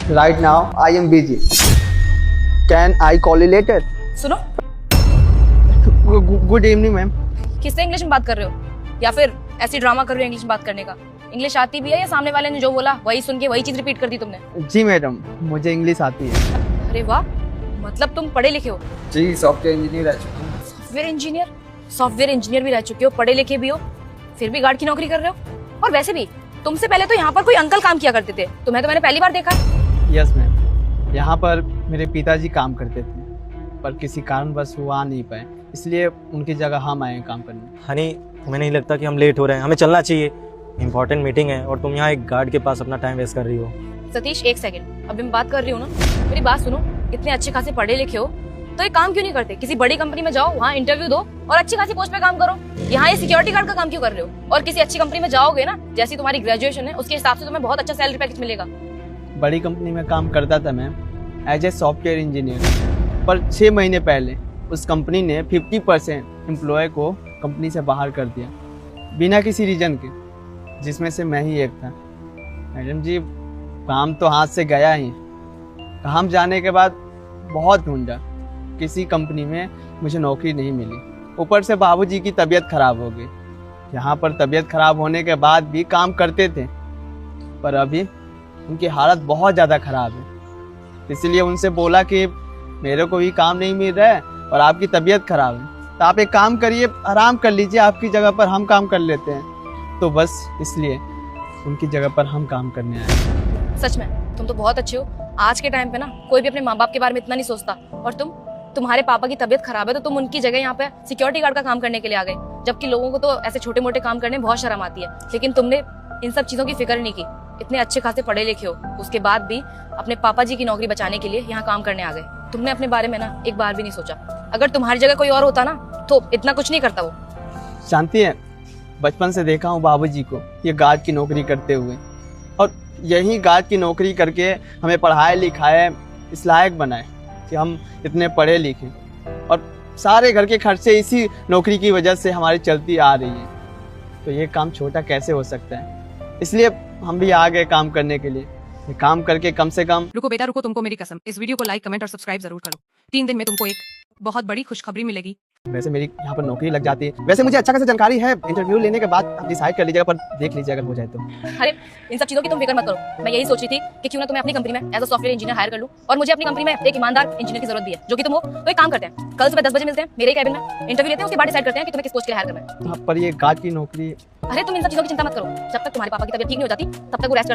Right now, I am busy. Can I call you later? सुनो, Good evening, ma'am. किससे English में बात कर रहे हो या फिर ऐसी ड्रामा कर रहे हो इंग्लिश में बात करने का? इंग्लिश आती भी है या सामने वाले ने जो बोला वही सुन के वही चीज रिपीट कर दी तुमने? जी मैडम, मुझे इंग्लिश आती है। अरे वाह, मतलब तुम पढ़े लिखे हो। जी, सॉफ्टवेयर इंजीनियर रह चुका हूँ। सॉफ्टवेयर इंजीनियर भी रह चुके हो, पढ़े लिखे भी हो, फिर भी गार्ड की नौकरी कर रहे हो। और वैसे भी तुमसे पहले तो यहाँ पर कोई अंकल काम किया करते थे, तुम्हें तो मैंने पहली बार देखा। यस मैम, यहाँ पर मेरे पिताजी काम करते थे पर किसी कारणवश वो आ नहीं पाए, इसलिए उनकी जगह हम आए हैं काम करने। हनी, तुम्हें नहीं लगता कि हम लेट हो रहे हैं? हमें चलना चाहिए, इंपॉर्टेंट मीटिंग है और तुम यहाँ एक गार्ड के पास अपना टाइम वेस्ट कर रही हो। सतीश, एक सेकंड, अभी मैं बात कर रही हूँ ना, मेरी बात सुनो। इतने अच्छे खासे पढ़े लिखे हो तो एक काम क्यों नहीं करते? किसी बड़ी कंपनी में जाओ, वहाँ इंटरव्यू दो और अच्छी खासी पोस्ट पे काम करो। यहाँ ये सिक्योरिटी गार्ड का काम क्यों कर रहे हो? और किसी अच्छी कंपनी में जाओगे ना, जैसी तुम्हारी ग्रेजुएशन है उसके हिसाब से तुम्हें बहुत अच्छा सैलरी पैकेज मिलेगा। बड़ी कंपनी में काम करता था ma'am as a software engineer, पर 6 महीने पहले उस कंपनी ने 50% एम्प्लॉय को कंपनी से बाहर कर दिया बिना किसी रीजन के, जिसमें से मैं ही एक था। मैडम जी, काम तो हाथ से गया ही। काम जाने के बाद बहुत ढूंढा, किसी कंपनी में मुझे नौकरी नहीं मिली। ऊपर से बाबूजी की तबीयत खराब हो गई। यहाँ पर तबीयत खराब होने के बाद भी काम करते थे, पर अभी उनकी हालत बहुत ज़्यादा खराब है। इसलिए उनसे बोला कि मेरे को भी काम नहीं मिल रहा है और आपकी तबीयत खराब है, तो आप एक काम करिए, आराम कर लीजिए, आपकी जगह पर हम काम कर लेते हैं। तो बस इसलिए उनकी जगह पर हम काम करने आए। सच में तुम तो बहुत अच्छे हो। आज के टाइम पे ना कोई भी अपने माँ बाप के बारे में इतना नहीं सोचता, और तुम्हारे पापा की तबीयत खराब है तो तुम उनकी जगह यहाँ पे सिक्योरिटी गार्ड का काम करने के लिए आ गए, जबकि लोगों को तो ऐसे छोटे मोटे काम करने में बहुत शर्म आती है। लेकिन तुमने इन सब चीजों की फिक्र नहीं की। इतने अच्छे खासे पढ़े लिखे हो, उसके बाद भी अपने पापा जी की नौकरी बचाने के लिए यहाँ काम करने आ गए। तुमने अपने बारे में ना एक बार भी नहीं सोचा। अगर तुम्हारी जगह कोई और होता ना तो इतना कुछ नहीं करता वो। शांति है, बचपन से देखा हूँ बाबूजी को ये गार्ड की नौकरी करते हुए, और यही गार्ड की नौकरी करके हमें पढ़ाए लिखाए, इस लायक बनाए कि हम इतने पढ़े लिखे, और सारे घर के खर्चे इसी नौकरी की वजह से हमारी चलती आ रही है। तो ये काम छोटा कैसे हो सकता है? इसलिए हम भी आ गए काम करने के लिए। ये काम करके कम से कम। रुको बेटा रुको, तुमको मेरी कसम, इस वीडियो को लाइक कमेंट और सब्सक्राइब जरूर करो। 3 दिन में तुमको एक बहुत बड़ी खुशखबरी मिलेगी। वैसे मेरी यहाँ पर नौकरी लग जाती है। वैसे मुझे अच्छा खासा जानकारी है, इंटरव्यू लेने के बाद आप डिसाइड कर लीजिएगा, पर देख लीजिए अगर हो जाए तो। अरे इन सब चीजों की तुम फिक्र मत करो। मैं यही सोच रही थी कि क्यों ना तुम्हें अपनी कंपनी में as a software engineer hire कर लूं, और मुझे अपनी कंपनी में एक ईमानदार इंजीनियर की जरूरत भी है, जो कि तुम हो। तो एक काम करते हैं, कल सुबह 10 बजे मिलते हैं मेरे कैबिन में, इंटरव्यू लेते हैं, उसके बाद डिसाइड करते हैं कि तुम्हें किस पोस्ट के लिए हायर करना है। पर ये गार्ड की नौकरी। अरे तुम इन सब चीजों की चिंता मत करो, जब तक तुम्हारे पापा की तबीयत ठीक नहीं हो जाती तब तक वो रेस्ट कर सकते हैं।